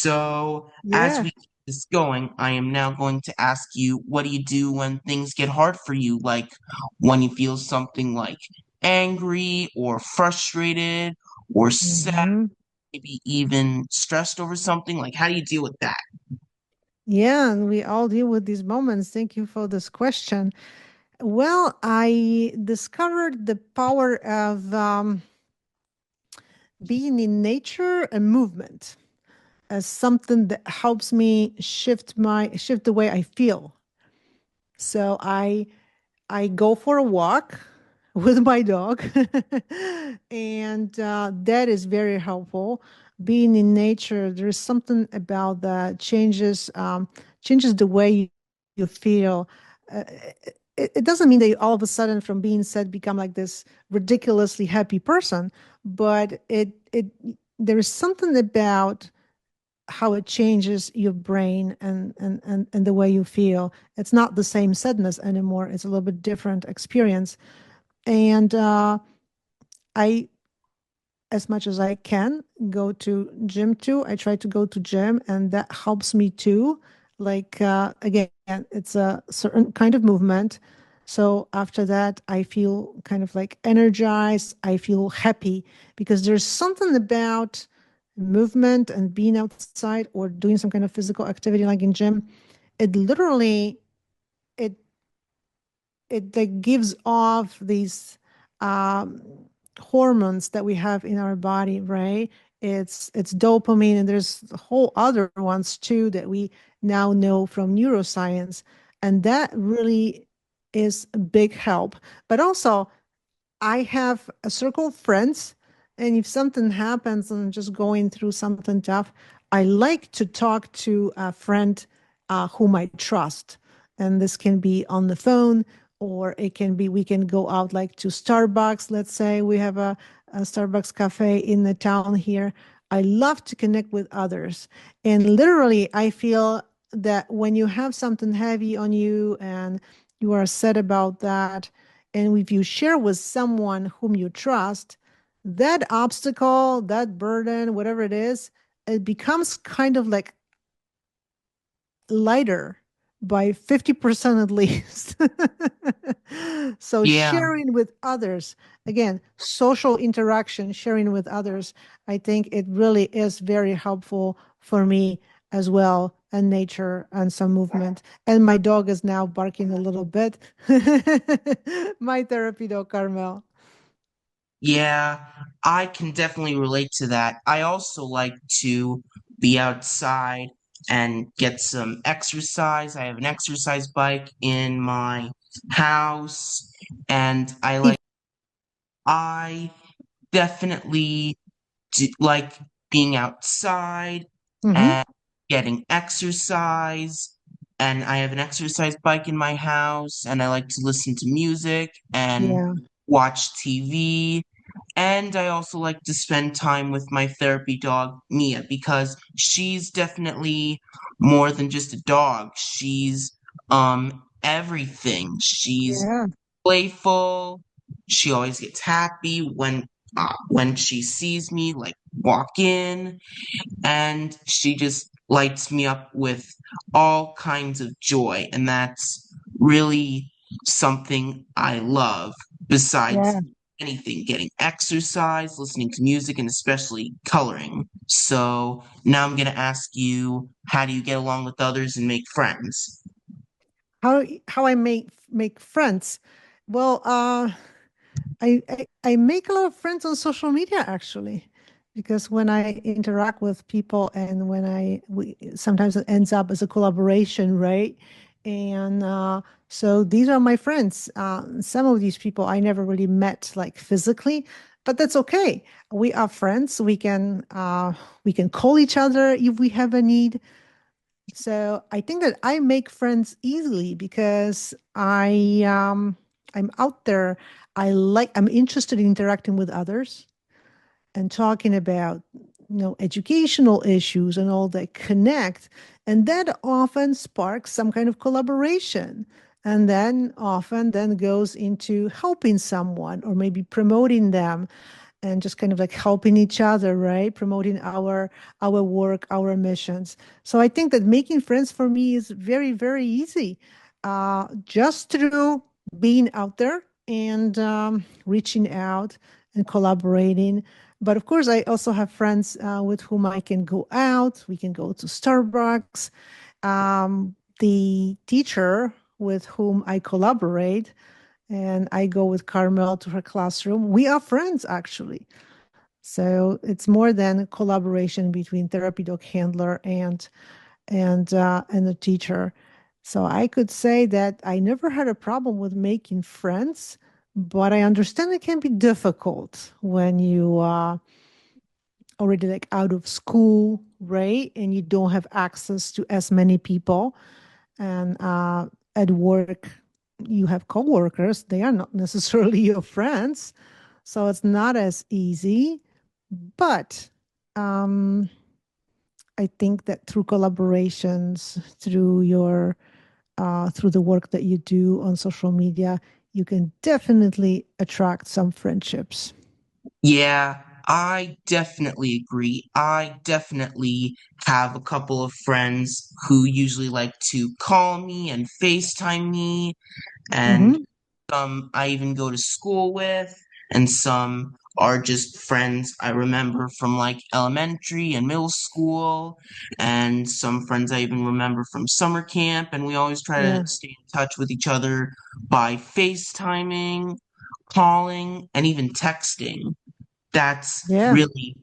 So, as Yeah. we keep this going, I am now going to ask you, what do you do when things get hard for you? Like when you feel something like angry or frustrated or sad, hmm maybe even stressed over something? Like, how do you deal with that? Yeah, and we all deal with these moments. Thank you for this question. Well, I discovered the power of being in nature and movement as something that helps me shift the way I feel. So I go for a walk with my dog, and that is very helpful. Being in nature, there's something about that changes the way you feel. Uh, it doesn't mean that you all of a sudden, from being sad, become like this ridiculously happy person, but it there is something about how it changes your brain and the way you feel. It's not the same sadness anymore. It's a little bit different experience. And I, as much as I can, go to gym too. I try to go to gym, and that helps me too. Like again, it's a certain kind of movement. So after that, I feel kind of like energized. I feel happy because there's something about movement and being outside or doing some kind of physical activity like in gym. It literally it it like gives off these um, hormones that we have in our body, right? It's dopamine, and there's whole other ones too that we now know from neuroscience, and that really is a big help. But also, I have a circle of friends, and if something happens and I'm just going through something tough, I like to talk to a friend whom I trust. And this can be on the phone, or it can be we can go out like to Starbucks. Let's say we have a Starbucks cafe in the town here. I love to connect with others. And literally, I feel that when you have something heavy on you and you are sad about that, and if you share with someone whom you trust, that obstacle, that burden, whatever it is, it becomes kind of like lighter by 50% at least. So Yeah. sharing with others, again, social interaction, sharing with others, I think it really is very helpful for me as well, and nature and some movement. And my dog is now barking a little bit. My therapy dog, Carmel. Yeah, I can definitely relate to that. I also like to be outside and get some exercise. I have an exercise bike in my house, and I definitely like being outside Mm-hmm. and getting exercise. And I have an exercise bike in my house, and I like to listen to music and Yeah. watch TV. And I also like to spend time with my therapy dog, Mia, because she's definitely more than just a dog. She's everything. She's Yeah. playful. She always gets happy when she sees me, like walk in, and she just lights me up with all kinds of joy, and that's really something I love besides Yeah. anything, getting exercise, listening to music, and especially coloring. So now I'm going to ask you, how do you get along with others and make friends? How I make friends. Well, I make a lot of friends on social media actually, because when I interact with people and when we sometimes it ends up as a collaboration, right? And so these are my friends. Some of these people I never really met like physically, but that's okay. We are friends. We can call each other if we have a need. So I think that I make friends easily because I'm out there. I'm interested in interacting with others and talking about educational issues and all that connect, and that often sparks some kind of collaboration, and then often then goes into helping someone or maybe promoting them. and just kind of like helping each other, right? Promoting our work, our missions. So I think that making friends for me is very, very easy, just through being out there and reaching out and collaborating. But of course, I also have friends with whom I can go out. We can go to Starbucks. The teacher with whom I collaborate, and I go with Carmel to her classroom. We are friends, actually. So it's more than a collaboration between therapy dog handler and the teacher. So I could say that I never had a problem with making friends, but I understand it can be difficult when you already like out of school, right? And you don't have access to as many people. And at work, you have coworkers. They are not necessarily your friends. So it's not as easy. But um, I think that through collaborations, through the work that you do on social media, you can definitely attract some friendships. Yeah, I definitely agree. I definitely have a couple of friends who usually like to call me and FaceTime me, and Hmm. some I even go to school with, and some are just friends I remember from like elementary and middle school, and some friends I even remember from summer camp, and we always try Yeah, to stay in touch with each other by FaceTiming, calling, and even texting. That's yeah, really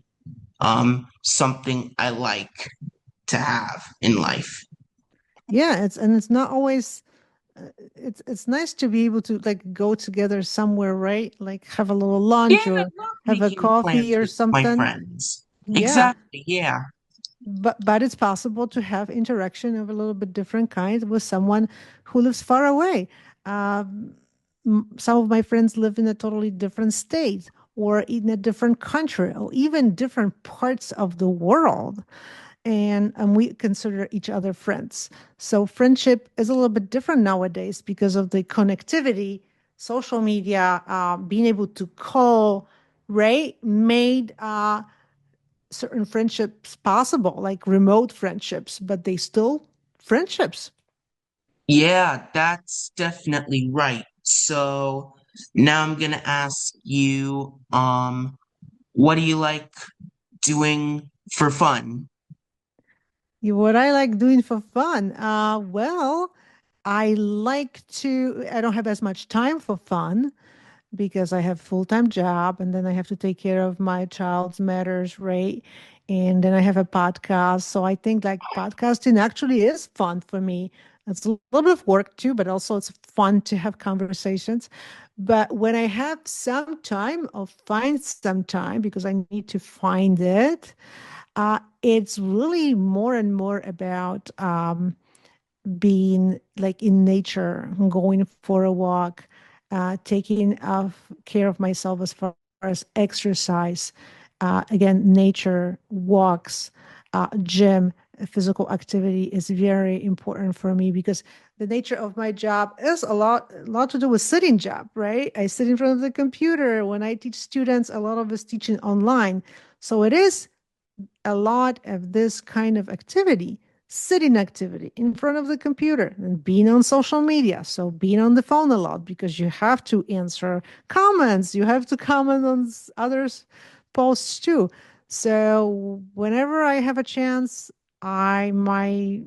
something I like to have in life. yeah. It's not always. It's nice to be able to like go together somewhere, right? Like have a little Yeah, lunch I or love have a making coffee plans or with my something. friends. Yeah, Exactly, yeah. but it's possible to have interaction of a little bit different kind with someone who lives far away. Um, some of my friends live in a totally different state or in a different country or even different parts of the world. And we consider each other friends. So friendship is a little bit different nowadays because of the connectivity, social media, being able to call, right, made certain friendships possible, like remote friendships, but they still friendships. Yeah, that's definitely right. So now I'm gonna ask you, what do you like doing for fun? What I like doing for fun, I don't have as much time for fun because I have full-time job and then I have to take care of my child's matters, right? And then I have a podcast. So I think like podcasting actually is fun for me. It's a little bit of work too, but also it's fun to have conversations. But when I have some time or find some time because I need to find it, it's really more and more about being like in nature, going for a walk, taking care of myself as far as exercise. Again, nature, walks, gym, physical activity is very important for me because the nature of my job is a lot to do with sitting job, right? I sit in front of the computer. When I teach students, a lot of us teaching online. So it is a lot of this kind of activity, sitting activity in front of the computer and being on social media. So being on the phone a lot because you have to answer comments, you have to comment on others' posts too. So whenever I have a chance, I my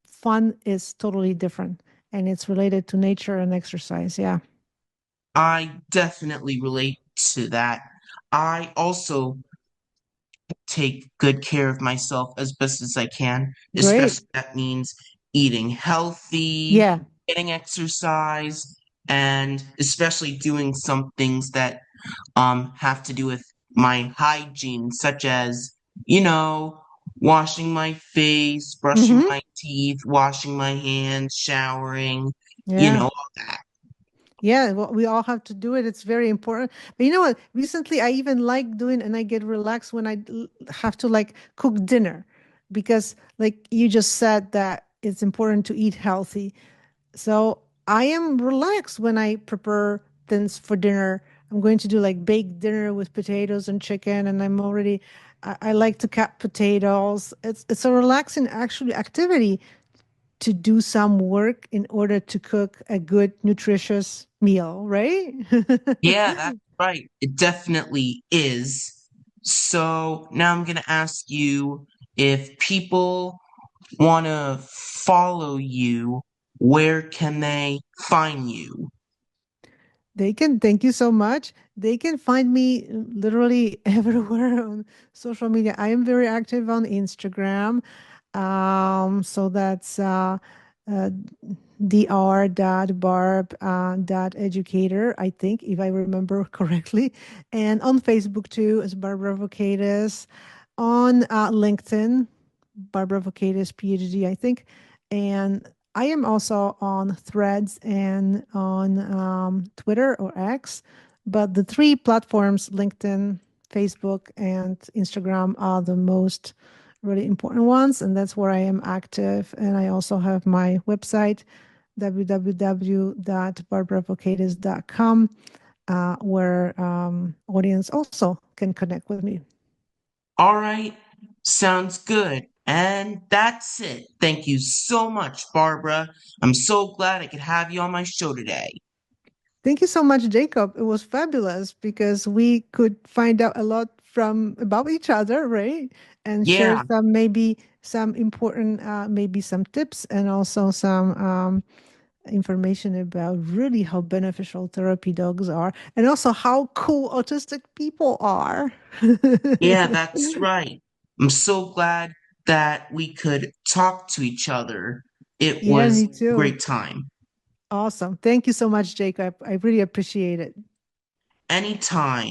fun is totally different and it's related to nature and exercise. Yeah. I definitely relate to that. I also take good care of myself as best as I can, Great. especially that means eating healthy, Yeah. getting exercise, and especially doing some things that have to do with my hygiene, such as, you know, washing my face, brushing Hmm. my teeth, washing my hands, showering, you Yeah. know, all that. Yeah, well, we all have to do it. It's very important. But you know what? Recently, I even like doing, and I get relaxed when have to like cook dinner, because like you just said that it's important to eat healthy. So I am relaxed when I prepare things for dinner. I'm going to do like baked dinner with potatoes and chicken, and I like to cut potatoes. It's a relaxing actually activity to do some work in order to cook a good, nutritious meal, right? Yeah, that's right. It definitely is. So now I'm going to ask you if people want to follow you, where can they find you? They can, thank you so much. They can find me literally everywhere on social media. I am very active on Instagram. So that's uh, dr.barb.educator, I think, if I remember correctly. And on Facebook too, is Barbara Vocatus. On LinkedIn, Barbara Vocatus, PhD, I think. And I am also on Threads and on Twitter or X. But the three platforms, LinkedIn, Facebook, and Instagram, are the most really important ones. And that's where I am active. And I also have my website, www.barbaravocatus.com, where audience also can connect with me. All right, sounds good. And that's it. Thank you so much, Barbara. I'm so glad I could have you on my show today. Thank you so much, Jacob. It was fabulous because we could find out a lot from about each other, right? And share Yeah, some maybe some important maybe some tips and also some information about really how beneficial therapy dogs are and also how cool autistic people are. yeah, that's right. I'm so glad that we could talk to each other. It Yeah, was me a too. great time. Awesome. Thank you so much, Jacob. I really appreciate it. Anytime.